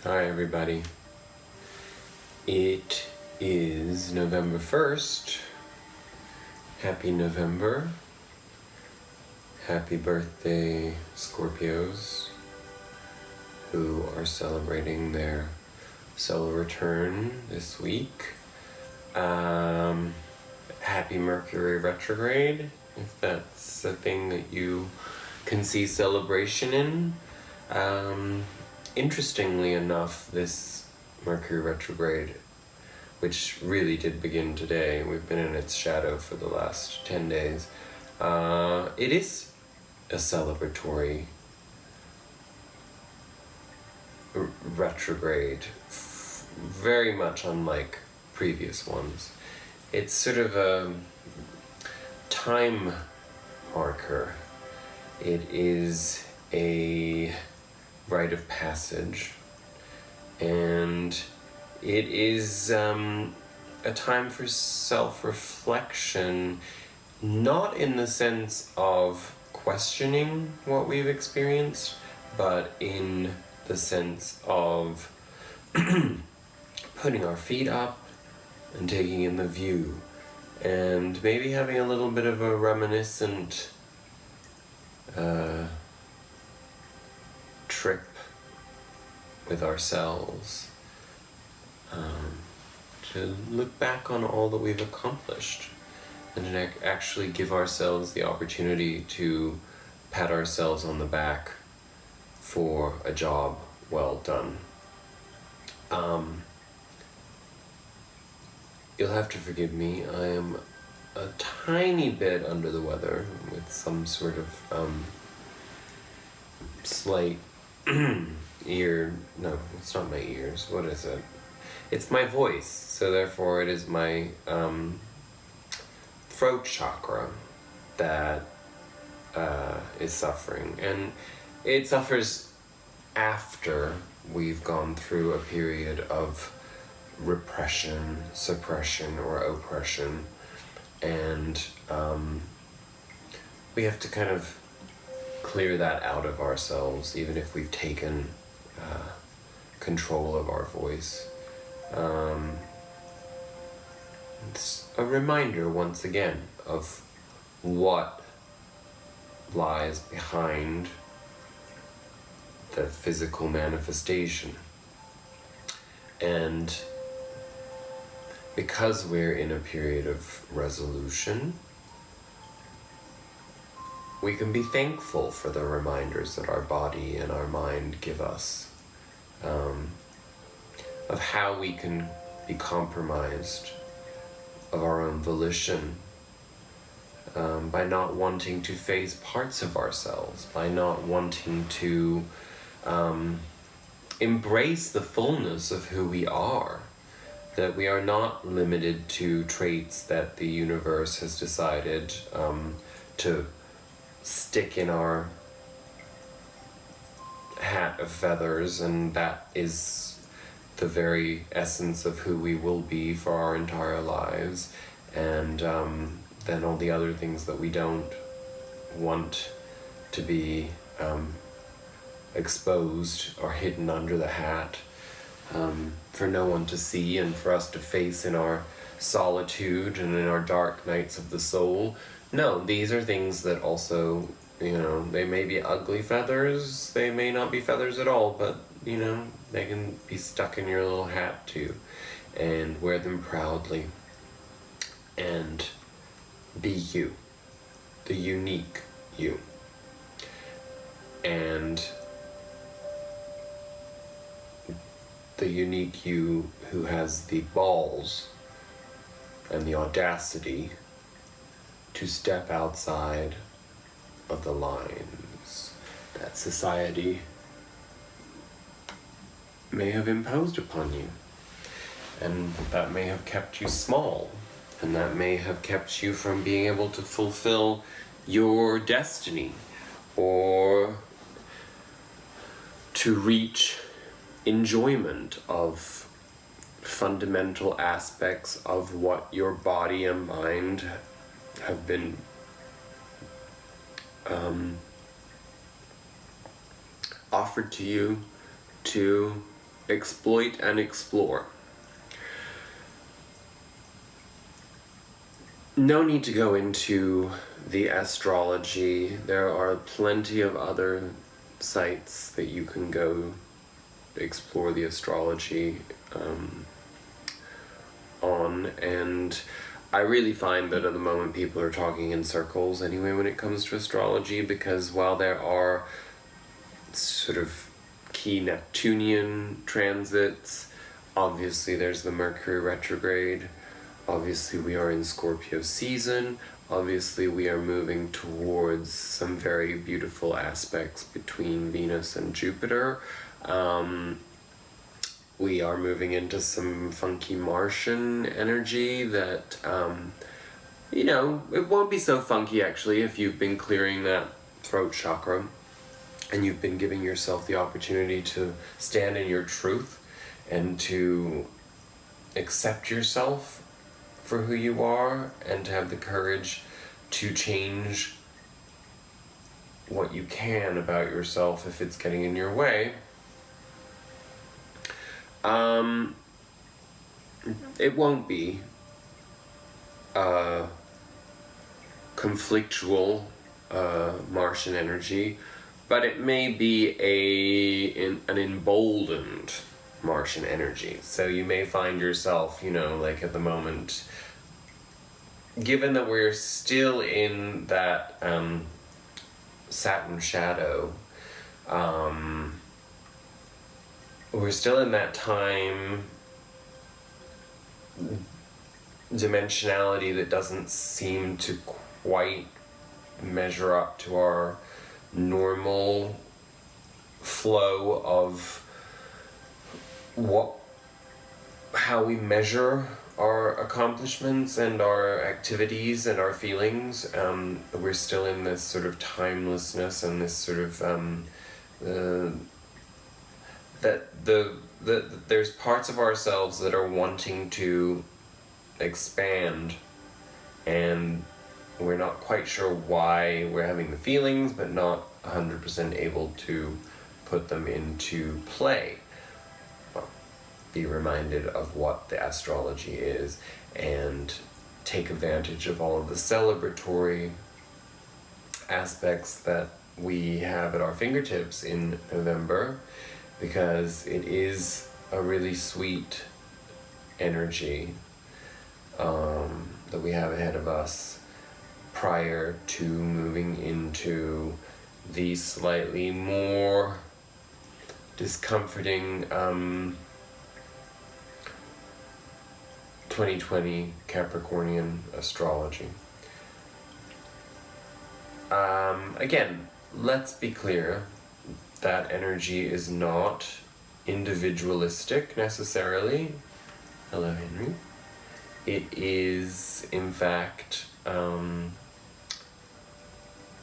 Hi everybody. It is November 1st. Happy November. Happy birthday, Scorpios, who are celebrating their solar return this week. Happy Mercury retrograde, if that's a thing that you can see celebration in. Interestingly enough, this Mercury retrograde, which really did begin today, we've been in its shadow for the last 10 days, it is a celebratory retrograde, very much unlike previous ones. It's sort of a time marker. It is a rite of passage, and it is a time for self-reflection, not in the sense of questioning what we've experienced, but in the sense of putting our feet up and taking in the view, and maybe having a little bit of a reminiscent trip with ourselves, to look back on all that we've accomplished and to actually give ourselves the opportunity to pat ourselves on the back for a job well done. You'll have to forgive me, I am a tiny bit under the weather with some sort of slight no, it's not my ears, what is it? It's my voice, so therefore it is my throat chakra that is suffering, and it suffers after we've gone through a period of repression, suppression, or oppression, and we have to kind of clear that out of ourselves, even if we've taken control of our voice. It's a reminder, once again, of what lies behind the physical manifestation. And because we're in a period of resolution, we can be thankful for the reminders that our body and our mind give us, of how we can be compromised of our own volition, by not wanting to face parts of ourselves, by not wanting to embrace the fullness of who we are, that we are not limited to traits that the universe has decided to stick in our hat of feathers, and that is the very essence of who we will be for our entire lives, and then all the other things that we don't want to be exposed or hidden under the hat, for no one to see and for us to face in our solitude and in our dark nights of the soul. No, these are things that also, they may be ugly feathers, they may not be feathers at all, but, they can be stuck in your little hat too, and wear them proudly, and be you, the unique you. And the unique you who has the balls and the audacity to step outside of the lines that society may have imposed upon you, and that may have kept you small, and that may have kept you from being able to fulfill your destiny, or to reach enjoyment of fundamental aspects of what your body and mind have been offered to you to exploit and explore. No need to go into the astrology. There are plenty of other sites that you can go explore the astrology on, and I really find that at the moment people are talking in circles anyway when it comes to astrology, because while there are sort of key Neptunian transits, obviously there's the Mercury retrograde, obviously we are in Scorpio season, obviously we are moving towards some very beautiful aspects between Venus and Jupiter. We are moving into some funky Martian energy that, you know, it won't be so funky actually if you've been clearing that throat chakra and you've been giving yourself the opportunity to stand in your truth and to accept yourself for who you are and to have the courage to change what you can about yourself if it's getting in your way. It won't be conflictual Martian energy, but it may be an emboldened Martian energy. So you may find yourself, you know, like at the moment, given that we're still in that Saturn shadow, we're still in that time dimensionality that doesn't seem to quite measure up to our normal flow of how we measure our accomplishments and our activities and our feelings. We're still in this sort of timelessness and this sort of there's parts of ourselves that are wanting to expand, and we're not quite sure why we're having the feelings, but not 100% able to put them into play. Well, be reminded of what the astrology is and take advantage of all of the celebratory aspects that we have at our fingertips in November, because it is a really sweet energy that we have ahead of us prior to moving into the slightly more discomforting 2020 Capricornian astrology. Again, let's be clear, that energy is not individualistic necessarily. Hello, Henry. It is, in fact,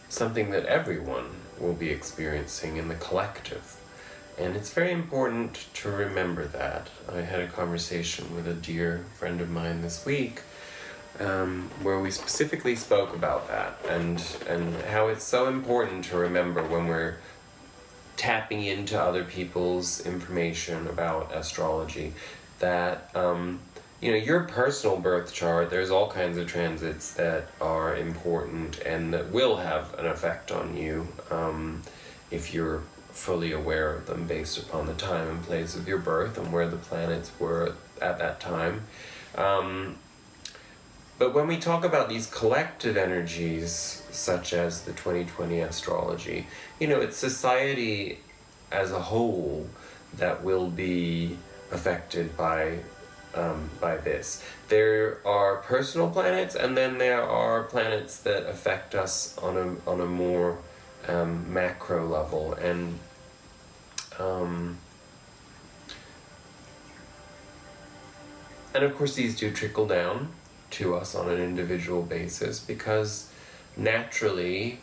something that everyone will be experiencing in the collective. And it's very important to remember that. I had a conversation with a dear friend of mine this week where we specifically spoke about that and how it's so important to remember when we're tapping into other people's information about astrology, that you know, your personal birth chart, there's all kinds of transits that are important and that will have an effect on you if you're fully aware of them based upon the time and place of your birth and where the planets were at that time. But when we talk about these collective energies, such as the 2020 astrology, you know, it's society as a whole that will be affected by this. There are personal planets, and then there are planets that affect us on a more macro level, and of course these do trickle down to us on an individual basis, because naturally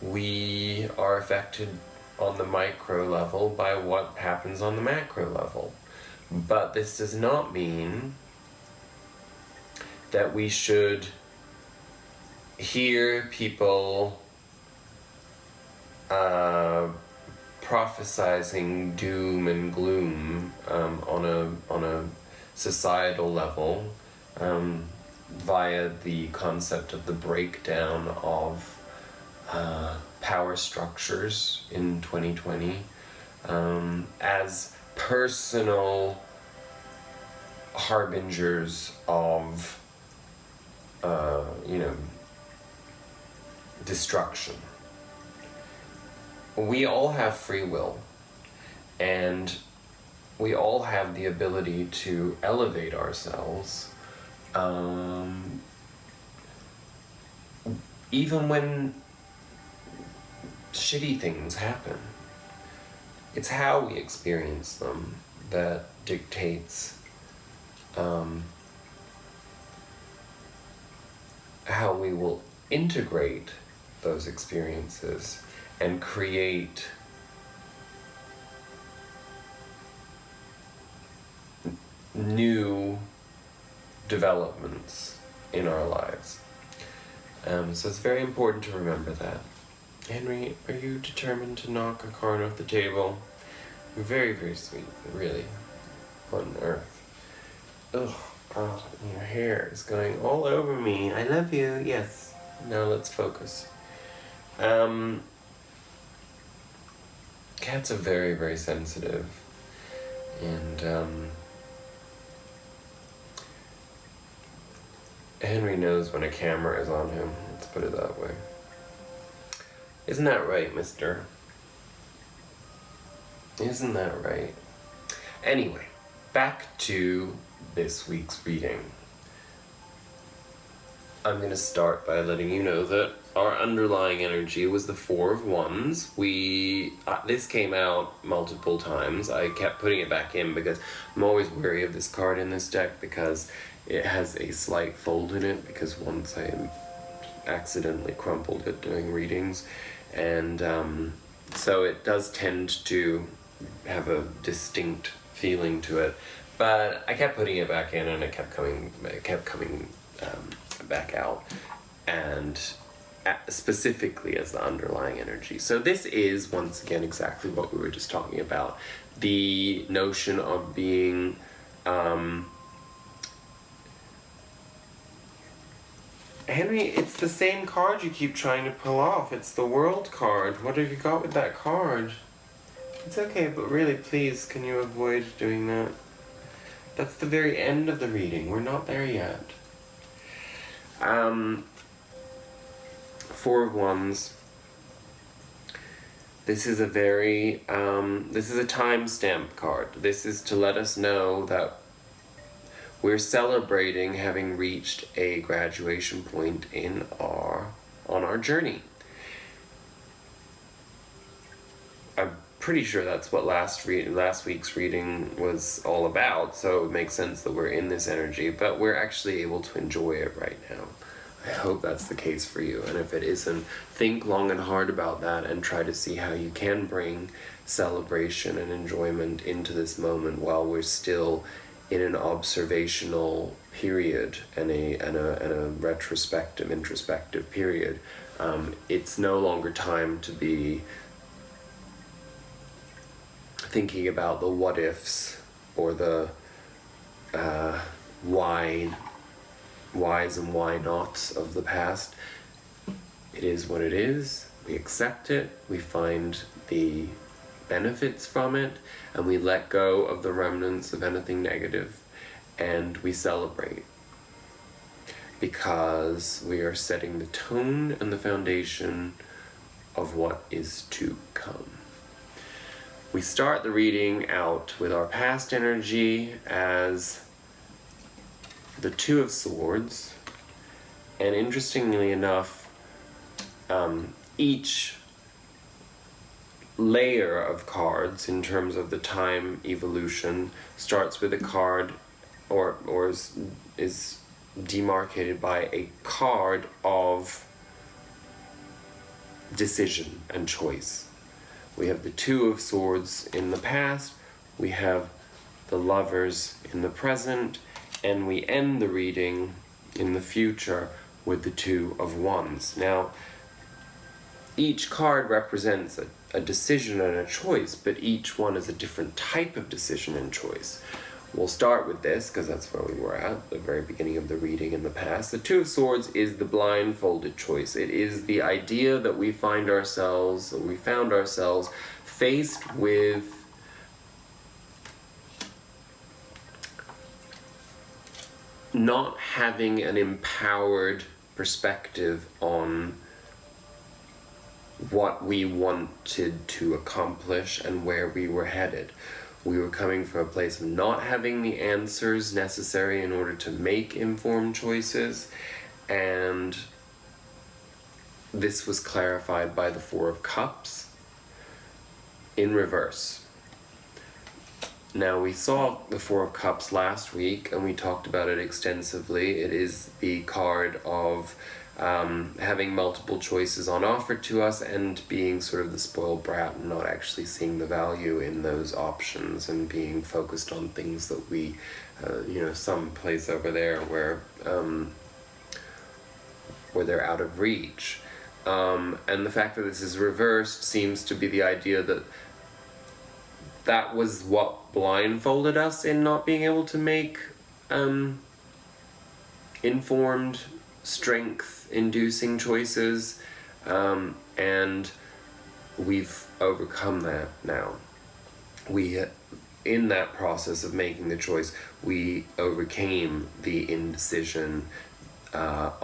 we are affected on the micro level by what happens on the macro level. But this does not mean that we should hear people prophesizing doom and gloom on a societal level via the concept of the breakdown of power structures in 2020 as personal harbingers of destruction. We all have free will, and we all have the ability to elevate ourselves even when shitty things happen. It's how we experience them that dictates how we will integrate those experiences and create new developments in our lives. So it's very important to remember that. Henry, are you determined to knock a card off the table? You're very, very sweet, really. What on earth? Ugh, God, your hair is going all over me. I love you, yes. Now let's focus. Cats are very, very sensitive. And, Henry knows when a camera is on him, let's put it that way. Isn't that right, mister? Isn't that right? Anyway, back to this week's reading. I'm going to start by letting you know that our underlying energy was the Four of Wands. This came out multiple times. I kept putting it back in because I'm always wary of this card in this deck because it has a slight fold in it, because once I accidentally crumpled it doing readings, and so it does tend to have a distinct feeling to it. But I kept putting it back in, and it kept coming back out, and specifically as the underlying energy. So this is once again exactly what we were just talking about, the notion of being Henry, it's the same card you keep trying to pull off. It's the World card. What have you got with that card? It's okay, but really, please, can you avoid doing that? That's the very end of the reading. We're not there yet. Four of Wands. This is a very, this is a timestamp card. This is to let us know that we're celebrating having reached a graduation point on our journey. I'm pretty sure that's what last week's reading was all about, so it makes sense that we're in this energy, but we're actually able to enjoy it right now. I hope that's the case for you, and if it isn't, think long and hard about that and try to see how you can bring celebration and enjoyment into this moment while we're still in an observational period and a retrospective, introspective period. It's no longer time to be thinking about the what ifs or the whys and why nots of the past. It is what it is. We accept it. We find the benefits from it, and we let go of the remnants of anything negative, and we celebrate because we are setting the tone and the foundation of what is to come. We start the reading out with our past energy as the Two of Swords, and interestingly enough, each layer of cards in terms of the time evolution starts with a card or is demarcated by a card of decision and choice. We have the Two of Swords in the past, we have the Lovers in the present, and we end the reading in the future with the Two of Wands. Now, each card represents a a decision and a choice, but each one is a different type of decision and choice. We'll start with this, because that's where we were at the very beginning of the reading in the past. The Two of Swords is the blindfolded choice. It is the idea that we found ourselves faced with not having an empowered perspective on what we wanted to accomplish and where we were headed. We were coming from a place of not having the answers necessary in order to make informed choices, and this was clarified by the Four of Cups in reverse. Now, we saw the Four of Cups last week, and we talked about it extensively. It is the card of having multiple choices on offer to us and being sort of the spoiled brat and not actually seeing the value in those options and being focused on things that we, some place over there where they're out of reach. And the fact that this is reversed seems to be the idea that that was what blindfolded us in not being able to make informed, strength-inducing choices, and we've overcome that now. In that process of making the choice, we overcame the indecision that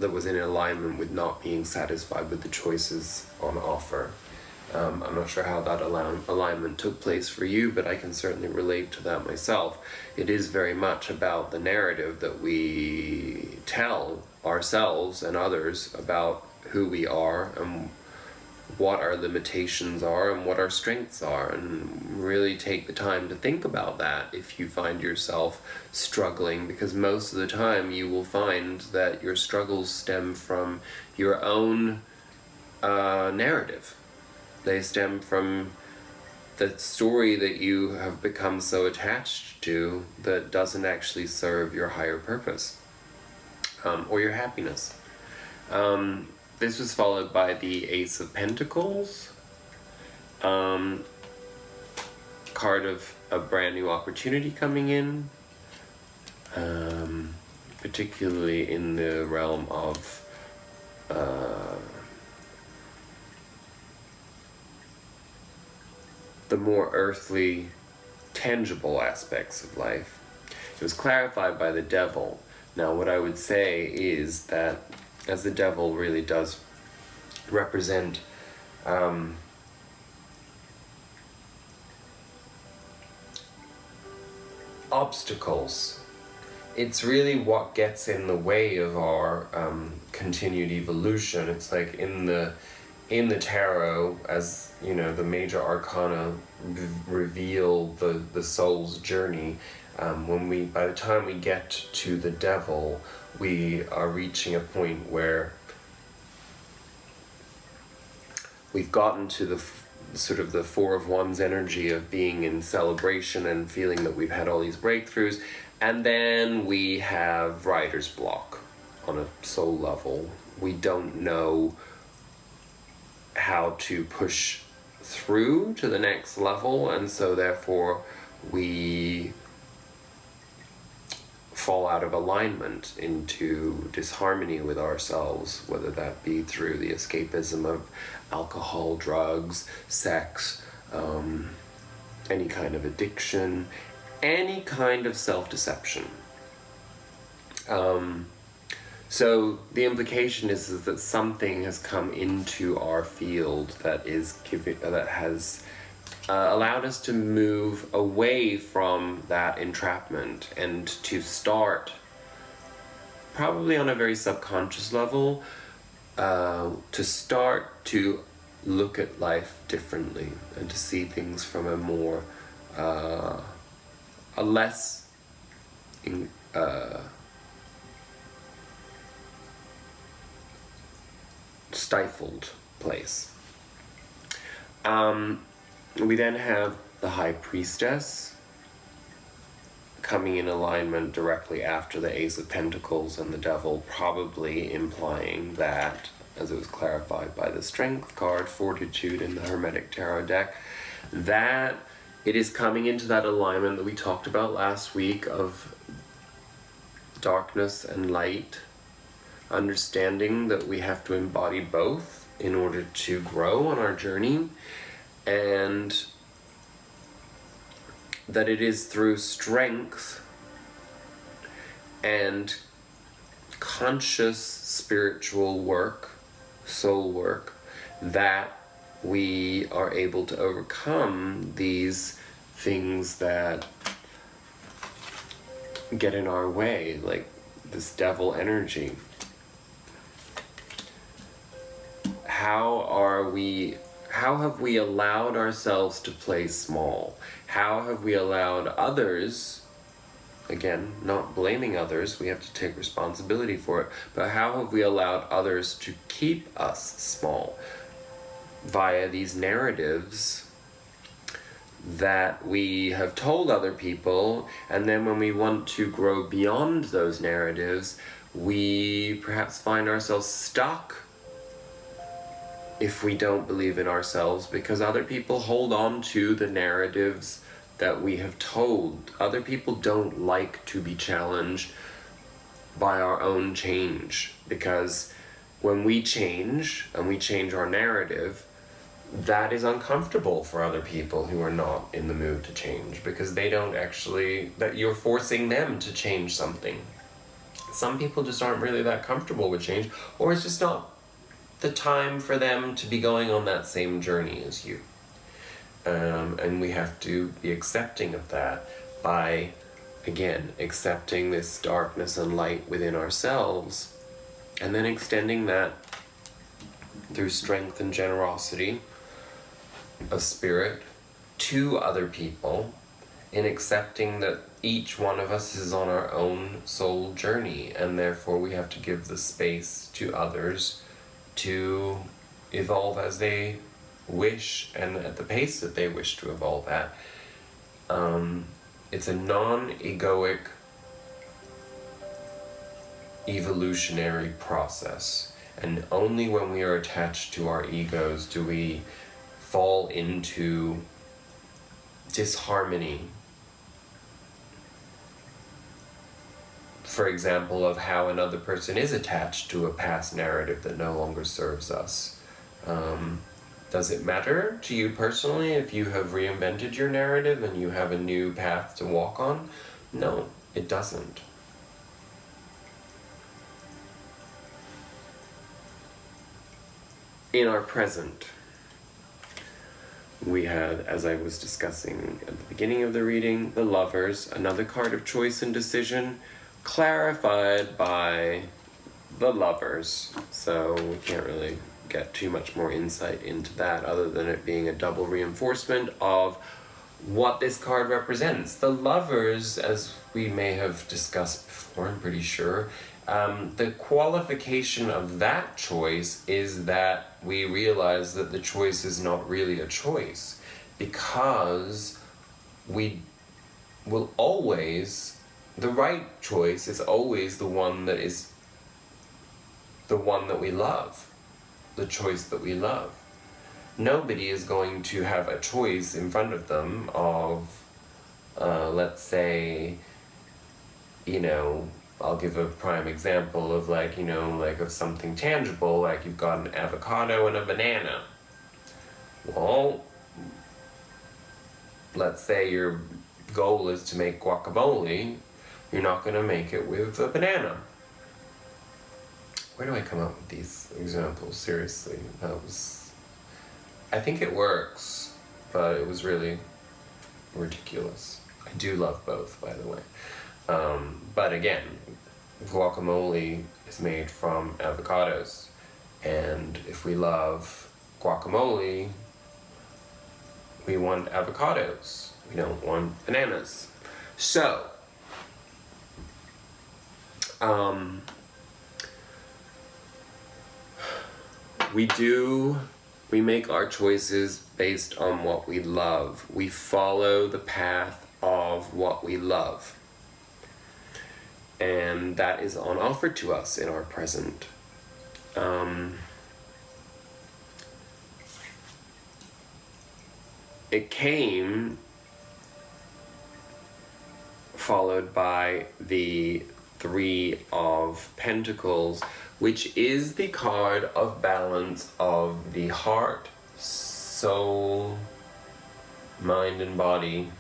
was in alignment with not being satisfied with the choices on offer. I'm not sure how that alignment took place for you, but I can certainly relate to that myself. It is very much about the narrative that we tell ourselves and others about who we are and what our limitations are and what our strengths are, and really take the time to think about that if you find yourself struggling, because most of the time you will find that your struggles stem from your own narrative. They stem from the story that you have become so attached to that doesn't actually serve your higher purpose or your happiness. This was followed by the Ace of Pentacles, card of a brand new opportunity coming in, particularly in the realm of the more earthly, tangible aspects of life. It was clarified by the Devil. Now, what I would say is that, as the Devil really does represent obstacles, it's really what gets in the way of our continued evolution. It's like in the tarot, as you know, the major arcana reveal the soul's journey. By the time we get to the Devil, we are reaching a point where we've gotten to the sort of the Four of Wands energy of being in celebration and feeling that we've had all these breakthroughs, and then we have writer's block on a soul level. We don't know how to push through to the next level, and so therefore we fall out of alignment into disharmony with ourselves, whether that be through the escapism of alcohol, drugs, sex, any kind of addiction, any kind of self-deception. So the implication is that something has come into our field that has allowed us to move away from that entrapment and to start, probably on a very subconscious level, to start to look at life differently and to see things from a more, a less stifled place. We then have the High Priestess coming in alignment directly after the Ace of Pentacles and the Devil, probably implying that as it was clarified by the Strength card, Fortitude in the Hermetic Tarot deck, that it is coming into that alignment that we talked about last week of darkness and light, understanding that we have to embody both in order to grow on our journey, and that it is through strength and conscious spiritual work, soul work, that we are able to overcome these things that get in our way, like this devil energy. How have we allowed ourselves to play small? How have we allowed others, again, not blaming others, we have to take responsibility for it, but how have we allowed others to keep us small via these narratives that we have told other people, and then when we want to grow beyond those narratives, we perhaps find ourselves stuck if we don't believe in ourselves, because other people hold on to the narratives that we have told. Other people don't like to be challenged by our own change, because when we change, and we change our narrative, that is uncomfortable for other people who are not in the mood to change, because they don't actually, that you're forcing them to change something. Some people just aren't really that comfortable with change, or it's just not the time for them to be going on that same journey as you. And we have to be accepting of that by, again, accepting this darkness and light within ourselves, and then extending that through strength and generosity of spirit to other people, in accepting that each one of us is on our own soul journey, and therefore we have to give the space to others to evolve as they wish and at the pace that they wish to evolve at. It's a non-egoic evolutionary process, and only when we are attached to our egos do we fall into disharmony. For example, of how another person is attached to a past narrative that no longer serves us. Does it matter to you personally if you have reinvented your narrative and you have a new path to walk on? No, it doesn't. In our present, we had, as I was discussing at the beginning of the reading, the Lovers, another card of choice and decision, clarified by the Lovers. So we can't really get too much more insight into that other than it being a double reinforcement of what this card represents. The Lovers, as we may have discussed before, I'm pretty sure, the qualification of that choice is that we realize that the choice is not really a choice, because we will always, the right choice is always the one that is the one that we love, the choice that we love. Nobody is going to have a choice in front of them of, let's say, I'll give a prime example of of something tangible, like you've got an avocado and a banana. Well, let's say your goal is to make guacamole, you're not going to make it with a banana. Where do I come up with these examples? Seriously, I think it works, but it was really ridiculous. I do love both, by the way. But again, guacamole is made from avocados, and if we love guacamole, we want avocados. We don't want bananas. So, we make our choices based on what we love. We follow the path of what we love. And that is on offer to us in our present. it came followed by the Three of Pentacles, which is the card of balance of the heart, soul, mind, and body.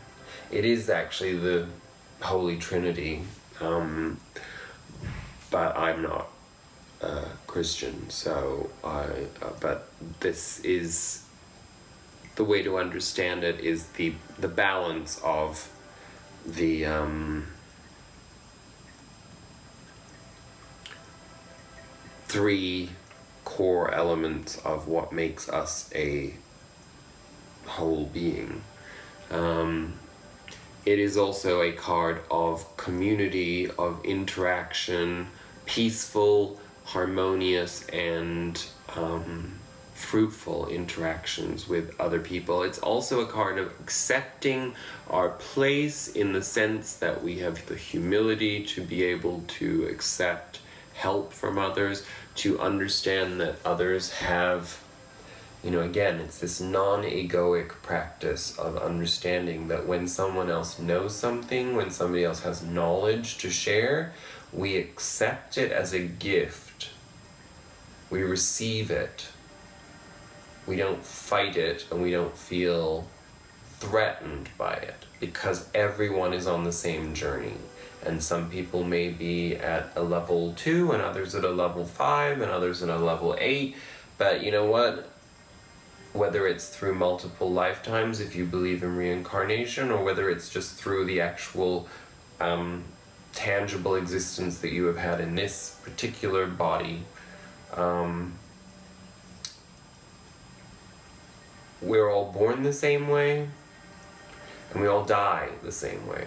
It is actually the Holy Trinity, but I'm not Christian, so but this is the way to understand it, is the balance of the three core elements of what makes us a whole being. It is also a card of community, of interaction, peaceful, harmonious, and fruitful interactions with other people. It's also a card of accepting our place, in the sense that we have the humility to be able to accept help from others, to understand that others have, again, it's this non-egoic practice of understanding that when someone else knows something, when somebody else has knowledge to share, we accept it as a gift. We receive it. We don't fight it, and we don't feel threatened by it, because everyone is on the same journey. And some people may be at a level 2, and others at a level 5, and others at a level 8. But you know what? Whether it's through multiple lifetimes, if you believe in reincarnation, or whether it's just through the actual tangible existence that you have had in this particular body, we're all born the same way, and we all die the same way.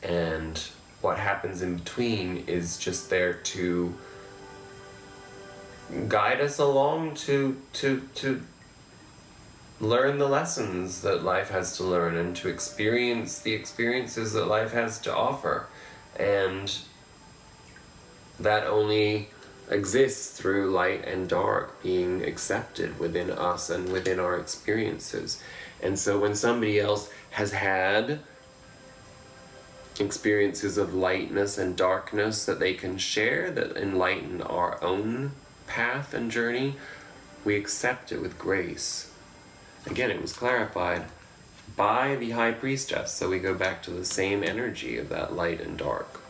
And what happens in between is just there to guide us along to learn the lessons that life has to learn, and to experience the experiences that life has to offer. And that only exists through light and dark being accepted within us and within our experiences. And so when somebody else has had experiences of lightness and darkness that they can share, that enlighten our own path and journey, we accept it with grace. Again, it was clarified by the High Priestess, so we go back to the same energy of that light and dark.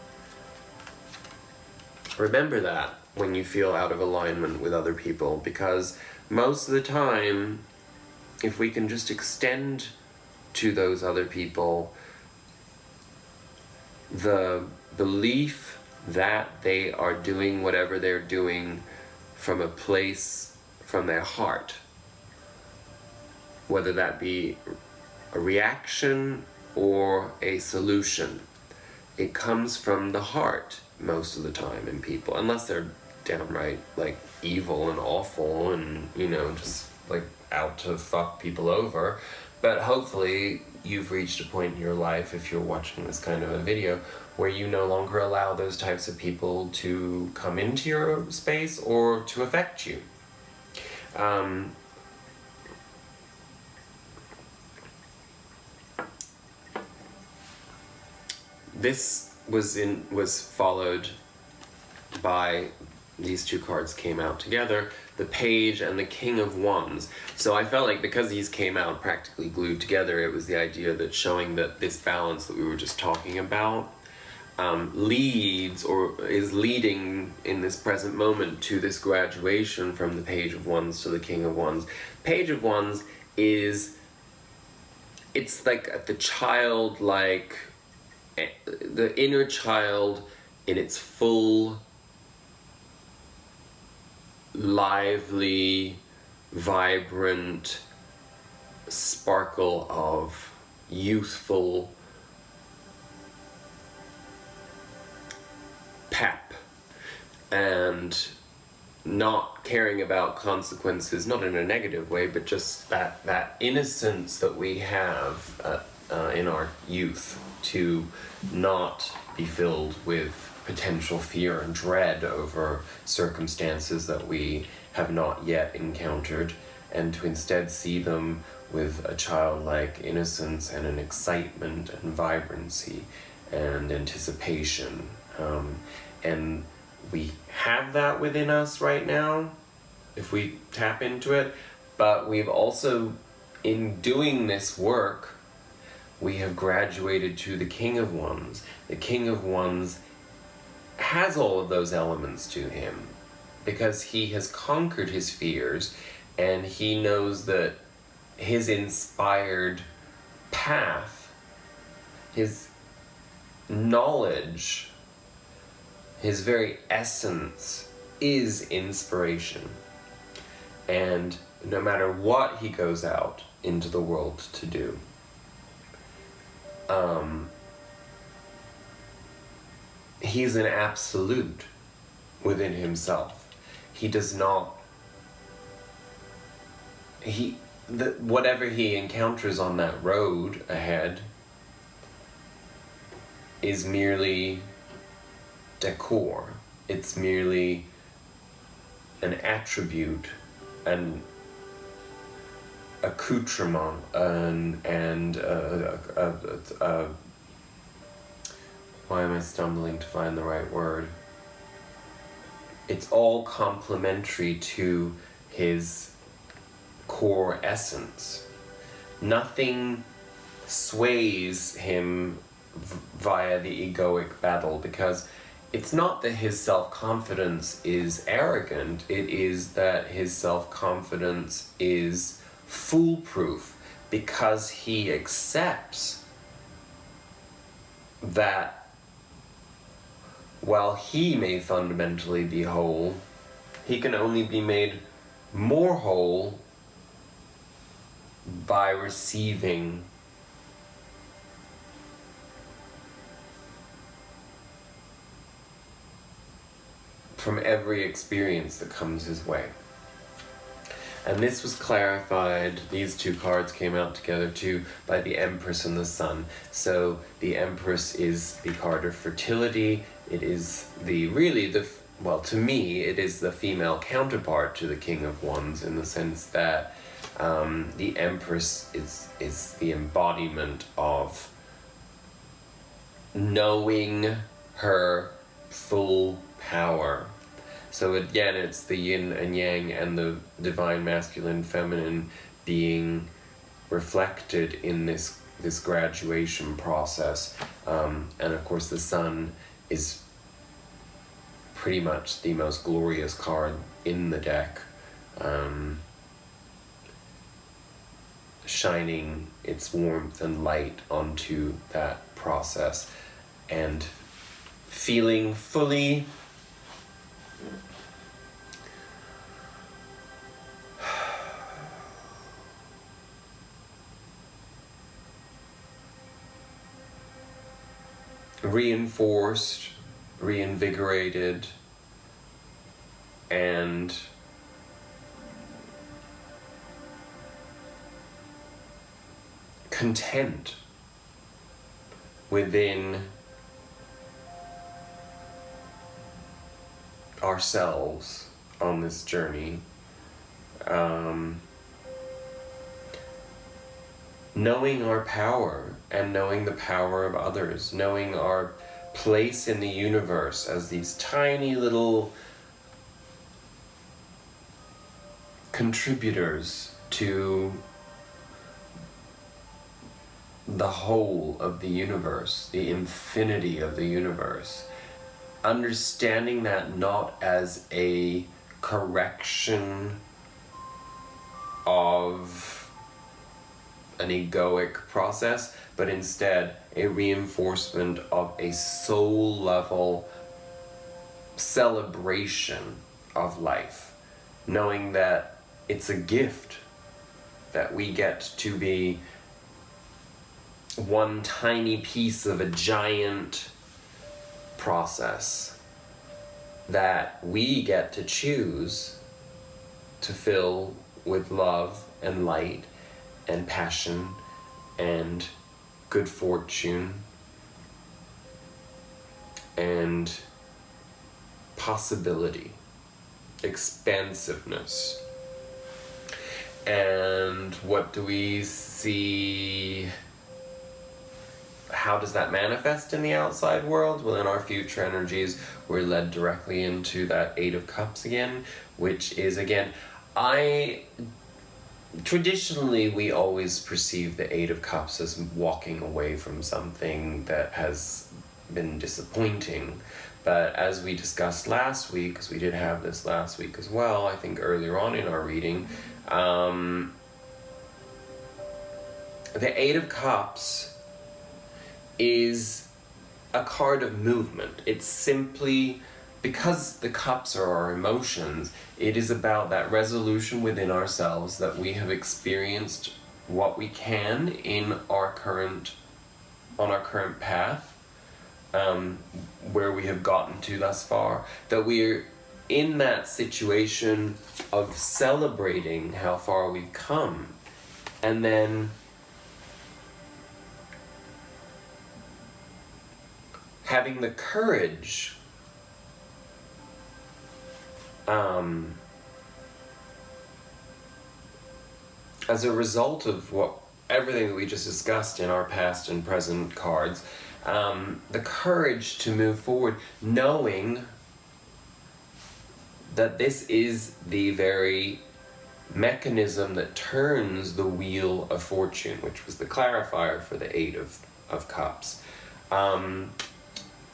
Remember that when you feel out of alignment with other people, because most of the time, if we can just extend to those other people the belief that they are doing whatever they're doing from a place, from their heart, whether that be a reaction or a solution, it comes from the heart most of the time in people, unless they're downright like evil and awful and just like out to fuck people over. But hopefully you've reached a point in your life, if you're watching this kind of a video, where you no longer allow those types of people to come into your space or to affect you. This was followed by, these two cards came out together, the Page and the King of Wands. So I felt like because these came out practically glued together, it was the idea that showing that this balance that we were just talking about leads, or is leading in this present moment, to this graduation from the Page of Wands to the King of Wands. Page of Wands is, it's like the childlike, the inner child in its full, lively, vibrant sparkle of youthful pep, and not caring about consequences, not in a negative way, but just that innocence that we have in our youth, to not be filled with potential fear and dread over circumstances that we have not yet encountered, and to instead see them with a childlike innocence and an excitement and vibrancy and anticipation. And we have that within us right now, if we tap into it, but we've also, in doing this work, we have graduated to the King of Wands. The King of Wands has all of those elements to him because he has conquered his fears, and he knows that his inspired path, his knowledge, his very essence is inspiration. And no matter what he goes out into the world to do, he's an absolute within himself. He does not, whatever he encounters on that road ahead is merely decor. It's merely an attribute, an accoutrement, why am I stumbling to find the right word? It's all complementary to his core essence. Nothing sways him via the egoic battle, because it's not that his self-confidence is arrogant, it is that his self-confidence is foolproof, because he accepts that while he may fundamentally be whole, he can only be made more whole by receiving from every experience that comes his way. And this was clarified, these two cards came out together too, by the Empress and the Sun. So the Empress is the card of fertility. It is well, to me, it is the female counterpart to the King of Wands, in the sense that the Empress is the embodiment of knowing her full power. So again, it's the yin and yang and the divine masculine feminine being reflected in this graduation process. And of course the Sun is pretty much the most glorious card in the deck, shining its warmth and light onto that process and feeling fully reinforced, reinvigorated, and content within ourselves on this journey. Knowing our power and knowing the power of others, knowing our place in the universe as these tiny little contributors to the whole of the universe, the infinity of the universe. Understanding that not as a correction of an egoic process, but instead a reinforcement of a soul level celebration of life, knowing that it's a gift that we get to be one tiny piece of a giant process that we get to choose to fill with love and light and passion and good fortune and possibility, expansiveness. And what do we see? How does that manifest in the outside world? Well, in our future energies, we're led directly into that Eight of Cups again, which is, again, traditionally, we always perceive the Eight of Cups as walking away from something that has been disappointing. But as we discussed last week, because we did have this last week as well, I think earlier on in our reading, the Eight of Cups is a card of movement. It's simply, because the cups are our emotions, it is about that resolution within ourselves that we have experienced what we can in our current path, where we have gotten to thus far, that we're in that situation of celebrating how far we've come, and then having the courage as a result of everything that we just discussed in our past and present cards, the courage to move forward, knowing that this is the very mechanism that turns the wheel of fortune, which was the clarifier for the Eight of Cups.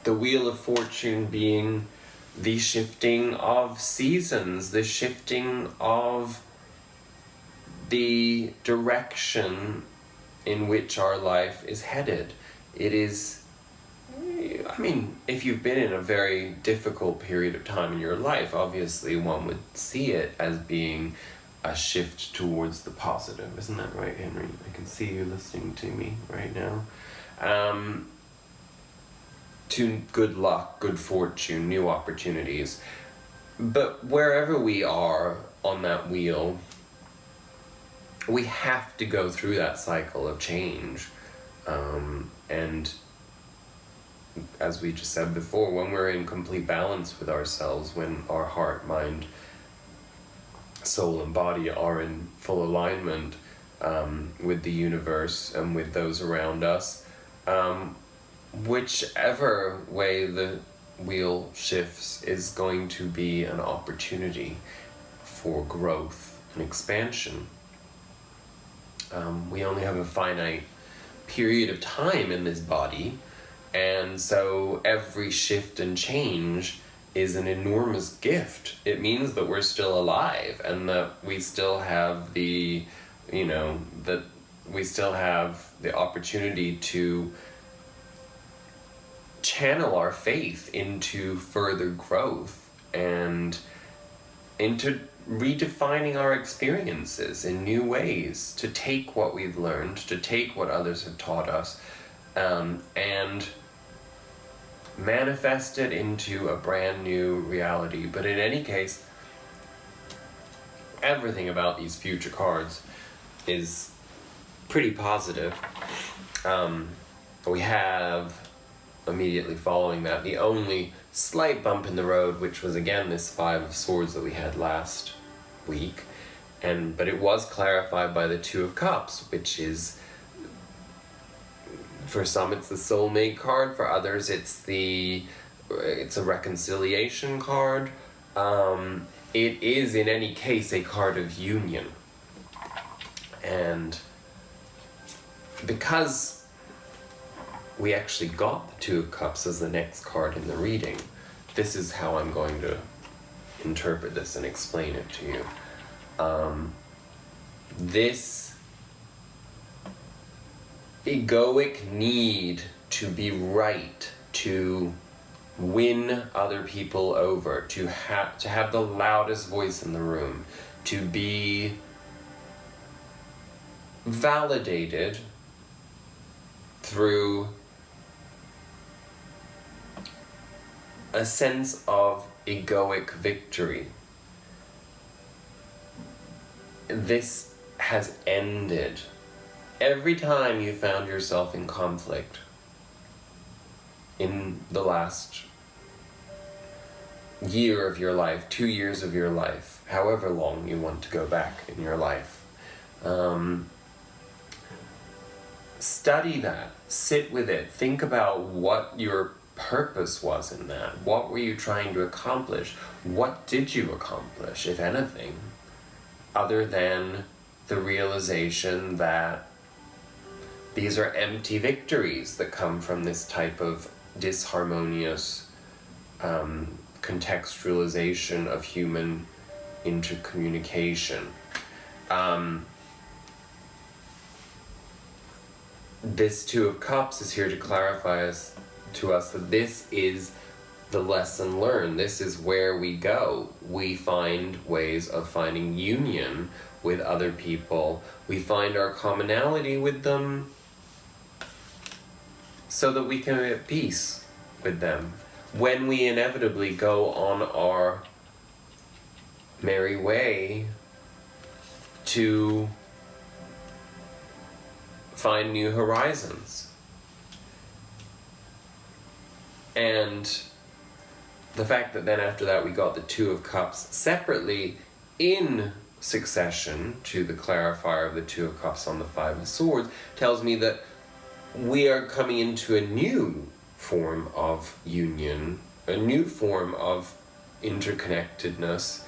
The wheel of fortune being the shifting of seasons, the shifting of the direction in which our life is headed. It is, I mean, if you've been in a very difficult period of time in your life, obviously one would see it as being a shift towards the positive. Isn't that right, Henry? I can see you listening to me right now. To good luck, good fortune, new opportunities. But wherever we are on that wheel, we have to go through that cycle of change. And as we just said before, when we're in complete balance with ourselves, when our heart, mind, soul, and body are in full alignment with the universe and with those around us, whichever way the wheel shifts is going to be an opportunity for growth and expansion. We only have a finite period of time in this body, and so every shift and change is an enormous gift. It means that we're still alive, and that we still have that we still have the opportunity to channel our faith into further growth and into redefining our experiences in new ways, to take what we've learned, to take what others have taught us, and manifest it into a brand new reality. But in any case, everything about these future cards is pretty positive. We have, immediately following that, the only slight bump in the road, which was again this Five of Swords that we had last week, but it was clarified by the Two of Cups, which is, for some it's the soulmate card, for others it's a reconciliation card. It is in any case a card of union, and because we actually got the Two of Cups as the next card in the reading, this is how I'm going to interpret this and explain it to you. This egoic need to be right, to win other people over, to have the loudest voice in the room, to be validated through a sense of egoic victory. This has ended. Every time you found yourself in conflict in the last year of your life, 2 years of your life, however long you want to go back in your life, Study that, sit with it, think about what your purpose was in that. What were you trying to accomplish? What did you accomplish, if anything, other than the realization that these are empty victories that come from this type of disharmonious contextualization of human intercommunication. This Two of Cups is here to clarify to us that this is the lesson learned. This is where we go. We find ways of finding union with other people. We find our commonality with them so that we can be at peace with them. When we inevitably go on our merry way to find new horizons. And the fact that then after that we got the Two of Cups separately in succession to the clarifier of the Two of Cups on the Five of Swords tells me that we are coming into a new form of union, a new form of interconnectedness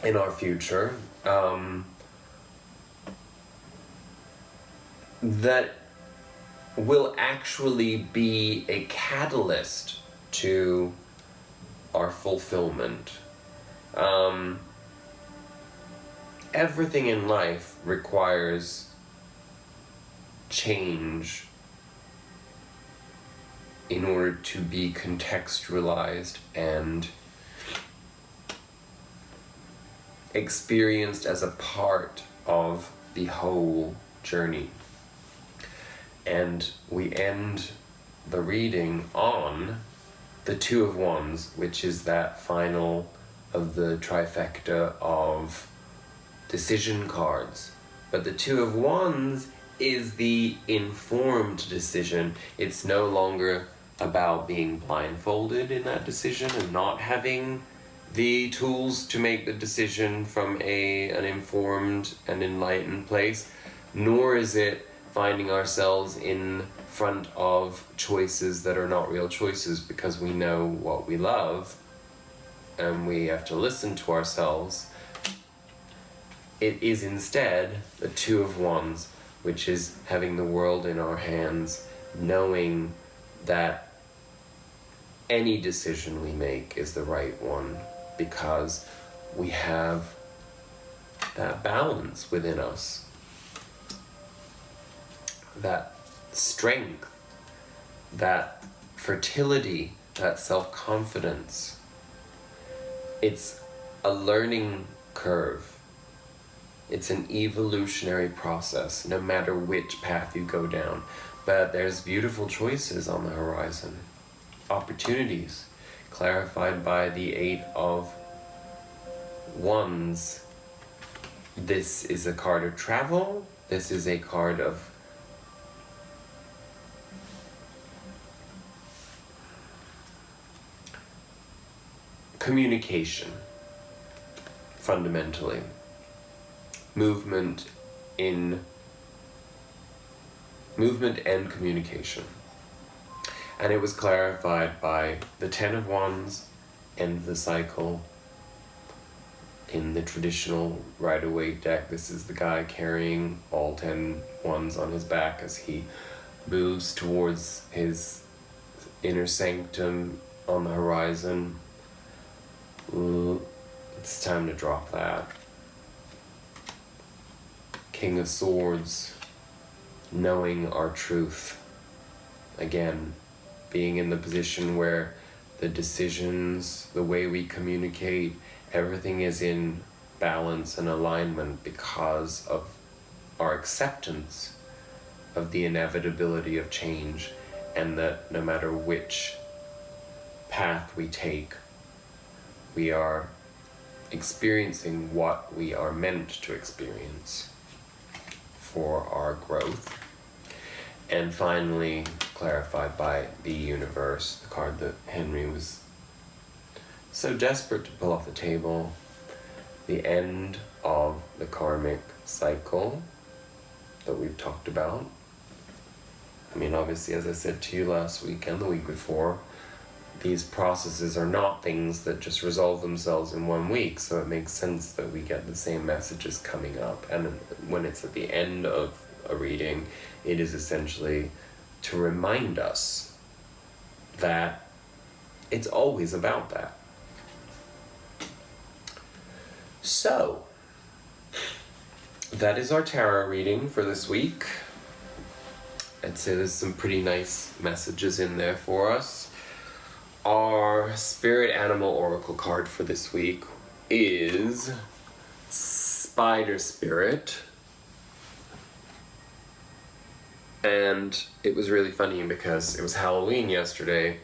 in our future, that will actually be a catalyst to our fulfillment. Everything in life requires change in order to be contextualized and experienced as a part of the whole journey. And we end the reading on the Two of Wands, which is that final of the trifecta of decision cards. But the Two of Wands is the informed decision. It's no longer about being blindfolded in that decision and not having the tools to make the decision from an informed and enlightened place, nor is it finding ourselves in front of choices that are not real choices because we know what we love and we have to listen to ourselves. It is instead the Two of Wands, which is having the world in our hands, knowing that any decision we make is the right one because we have that balance within us, that strength, that fertility, that self-confidence. It's a learning curve. It's an evolutionary process, no matter which path you go down. But there's beautiful choices on the horizon. Opportunities, clarified by the Eight of Wands. This is a card of travel. This is a card of communication, fundamentally. Movement and communication. And it was clarified by the Ten of Wands and the cycle. In the traditional Rider-Waite deck, this is the guy carrying all 10 wands on his back as he moves towards his inner sanctum on the horizon. It's time to drop that. King of Swords, knowing our truth. Again, being in the position where the decisions, the way we communicate, everything is in balance and alignment because of our acceptance of the inevitability of change, and that no matter which path we take, we are experiencing what we are meant to experience for our growth. And finally, clarified by the universe, the card that Henry was so desperate to pull off the table, the end of the karmic cycle that we've talked about. I mean, obviously, as I said to you last week and the week before, these processes are not things that just resolve themselves in 1 week, so it makes sense that we get the same messages coming up. And when it's at the end of a reading, it is essentially to remind us that it's always about that. So, that is our tarot reading for this week. I'd say there's some pretty nice messages in there for us. Our spirit animal oracle card for this week is Spider Spirit. And it was really funny because it was Halloween yesterday,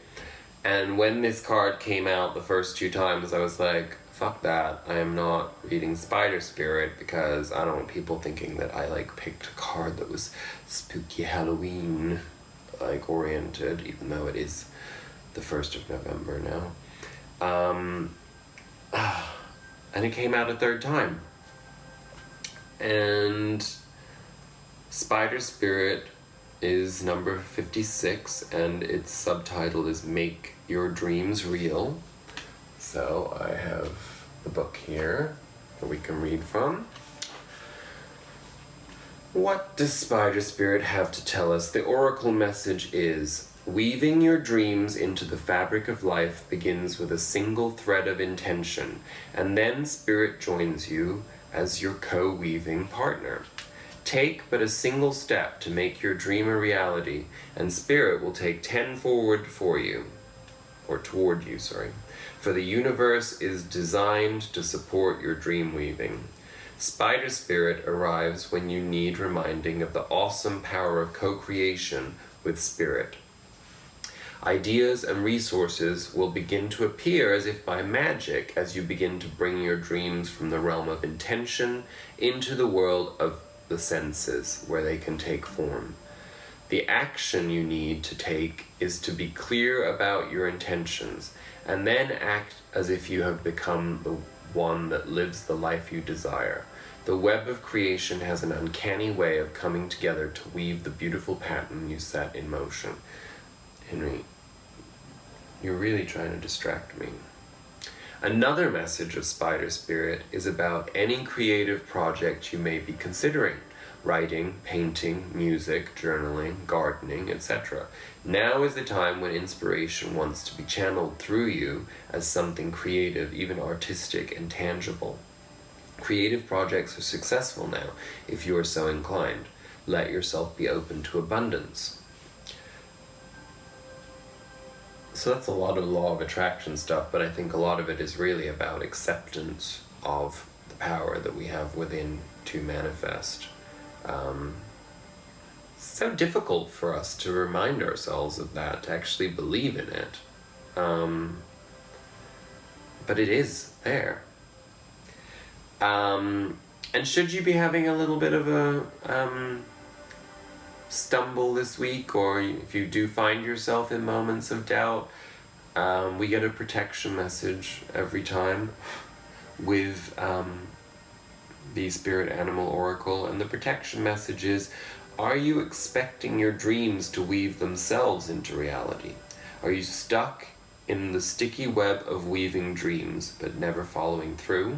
and when this card came out the first 2 times, I was like, fuck that, I am not reading Spider Spirit because I don't want people thinking that I picked a card that was spooky Halloween oriented, even though it is the 1st of November now. And it came out a 3rd time. And Spider Spirit is number 56, and its subtitle is Make Your Dreams Real. So I have the book here that we can read from. What does Spider Spirit have to tell us? The oracle message is, weaving your dreams into the fabric of life begins with a single thread of intention, and then Spirit joins you as your co-weaving partner. Take but a single step to make your dream a reality, and Spirit will take 10 forward for you, or toward you, sorry. For the universe is designed to support your dream weaving. Spider Spirit arrives when you need reminding of the awesome power of co-creation with Spirit. Ideas and resources will begin to appear as if by magic as you begin to bring your dreams from the realm of intention into the world of the senses, where they can take form. The action you need to take is to be clear about your intentions, and then act as if you have become the one that lives the life you desire. The web of creation has an uncanny way of coming together to weave the beautiful pattern you set in motion. Henry, you're really trying to distract me. Another message of Spider Spirit is about any creative project you may be considering: writing, painting, music, journaling, gardening, etc. Now is the time when inspiration wants to be channeled through you as something creative, even artistic and tangible. Creative projects are successful now, if you are so inclined. Let yourself be open to abundance. So that's a lot of law of attraction stuff, but I think a lot of it is really about acceptance of the power that we have within to manifest. It's so difficult for us to remind ourselves of that, to actually believe in it. But it is there. And should you be having a little bit of a stumble this week, or if you do find yourself in moments of doubt, we get a protection message every time with the Spirit Animal Oracle, and the protection message is, are you expecting your dreams to weave themselves into reality? Are you stuck in the sticky web of weaving dreams but never following through?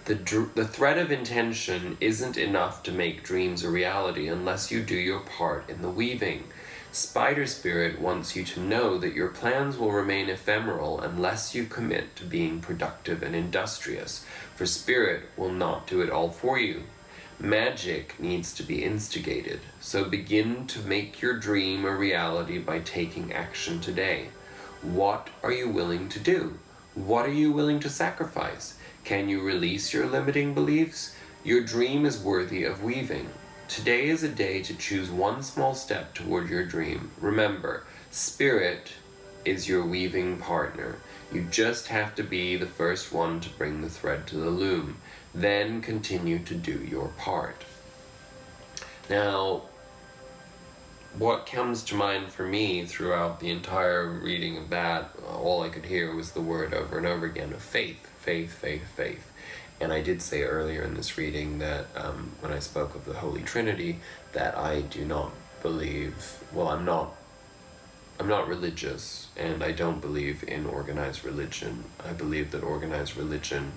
The thread of intention isn't enough to make dreams a reality unless you do your part in the weaving. Spider Spirit wants you to know that your plans will remain ephemeral unless you commit to being productive and industrious, for Spirit will not do it all for you. Magic needs to be instigated, so begin to make your dream a reality by taking action today. What are you willing to do? What are you willing to sacrifice? Can you release your limiting beliefs? Your dream is worthy of weaving. Today is a day to choose one small step toward your dream. Remember, Spirit is your weaving partner. You just have to be the first one to bring the thread to the loom. Then continue to do your part. Now, what comes to mind for me throughout the entire reading of that, all I could hear was the word over and over again of faith, faith, faith, faith. And I did say earlier in this reading that when I spoke of the Holy Trinity, that I do not believe, well, I'm not religious, and I don't believe in organized religion. I believe that organized religion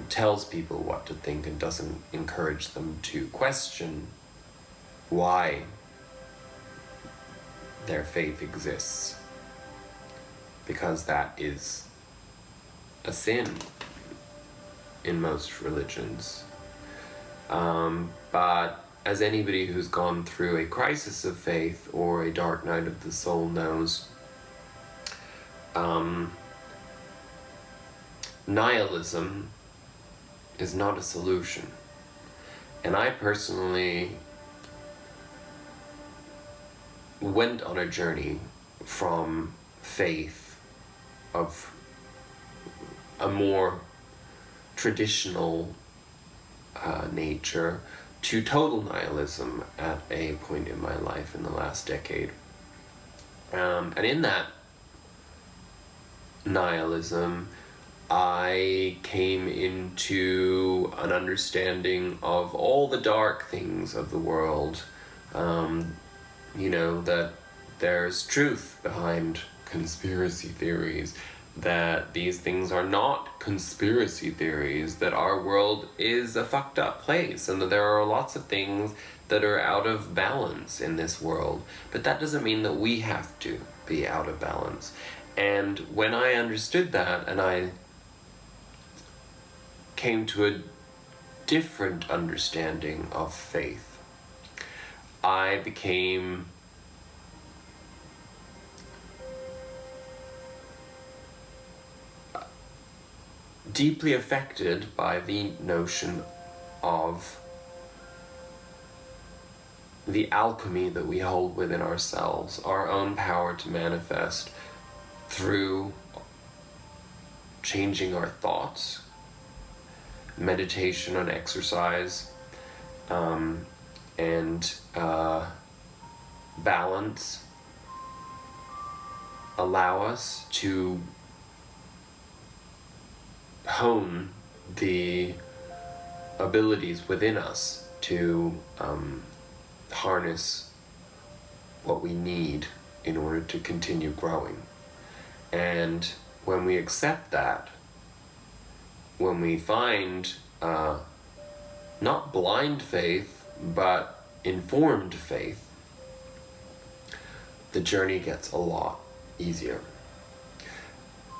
tells people what to think and doesn't encourage them to question why their faith exists, because that is a sin in most religions. But as anybody who's gone through a crisis of faith or a dark night of the soul knows, nihilism is not a solution. And I personally went on a journey from faith of a more traditional nature to total nihilism at a point in my life in the last decade. And in that nihilism, I came into an understanding of all the dark things of the world. That there's truth behind conspiracy theories, that these things are not conspiracy theories, that our world is a fucked up place, and that there are lots of things that are out of balance in this world. But that doesn't mean that we have to be out of balance. And when I understood that, and I came to a different understanding of faith, I became deeply affected by the notion of the alchemy that we hold within ourselves, our own power to manifest through changing our thoughts, meditation and exercise, and balance allow us to hone the abilities within us to harness what we need in order to continue growing. And when we accept that, when we find not blind faith, but informed faith, the journey gets a lot easier.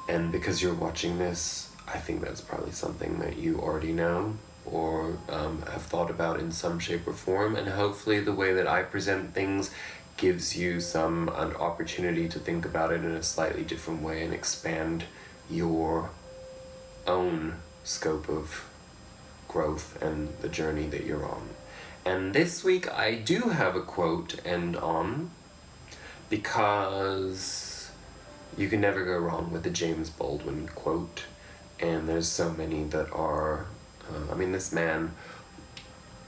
And because you're watching this, I think that's probably something that you already know or have thought about in some shape or form, and hopefully the way that I present things gives you an opportunity to think about it in a slightly different way and expand your own scope of growth and the journey that you're on. And this week I do have a quote to end on, because you can never go wrong with the James Baldwin quote. And there's so many that are, this man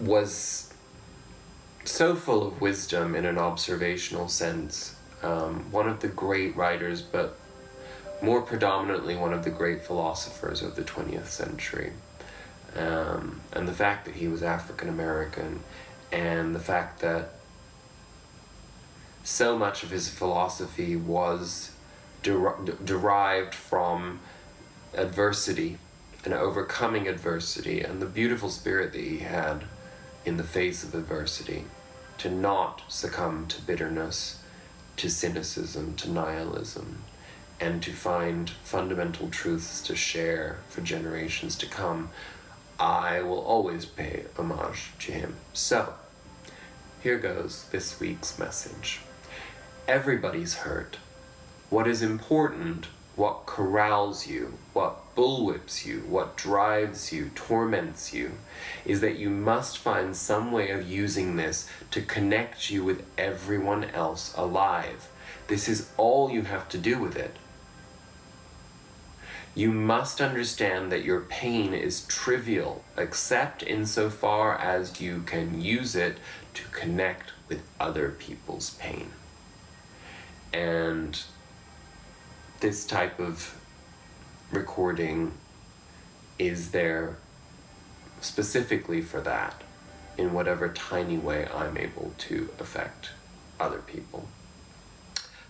was so full of wisdom in an observational sense. One of the great writers, but more predominantly one of the great philosophers of the 20th century. And the fact that he was African American, and the fact that so much of his philosophy was derived from adversity and overcoming adversity, and the beautiful spirit that he had in the face of adversity, to not succumb to bitterness, to cynicism, to nihilism, and to find fundamental truths to share for generations to come. I will always pay homage to him. So, here goes this week's message. Everybody's hurt. What is important, what corrals you, what bullwhips you, what drives you, torments you, is that you must find some way of using this to connect you with everyone else alive. This is all you have to do with it. You must understand that your pain is trivial, except insofar as you can use it to connect with other people's pain. And this type of recording is there specifically for that, in whatever tiny way I'm able to affect other people.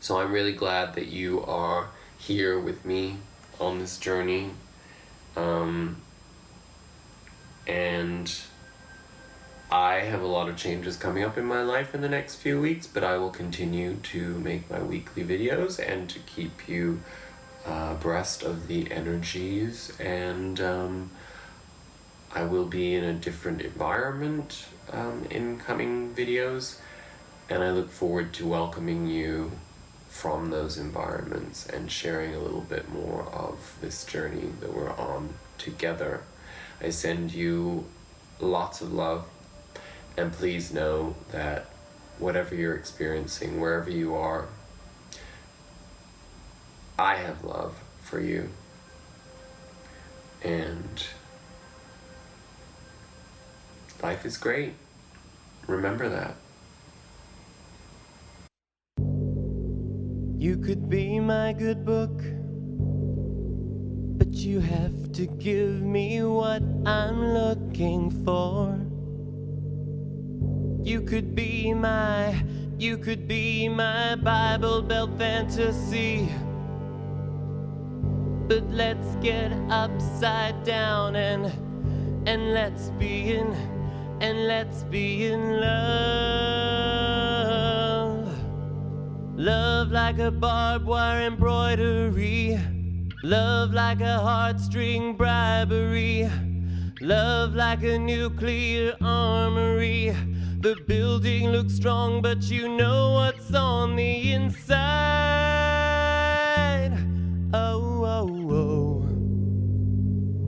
So I'm really glad that you are here with me on this journey. And I have a lot of changes coming up in my life in the next few weeks, but I will continue to make my weekly videos and to keep you abreast of the energies, and I will be in a different environment in coming videos, and I look forward to welcoming you from those environments and sharing a little bit more of this journey that we're on together. I send you lots of love, and please know that whatever you're experiencing, wherever you are, I have love for you. And life is great. Remember that. You could be my good book, but you have to give me what I'm looking for. You could be my Bible Belt fantasy, but let's get upside down and let's be in love. Love like a barbed wire embroidery, love like a heartstring bribery, love like a nuclear armory. The building looks strong, but you know what's on the inside.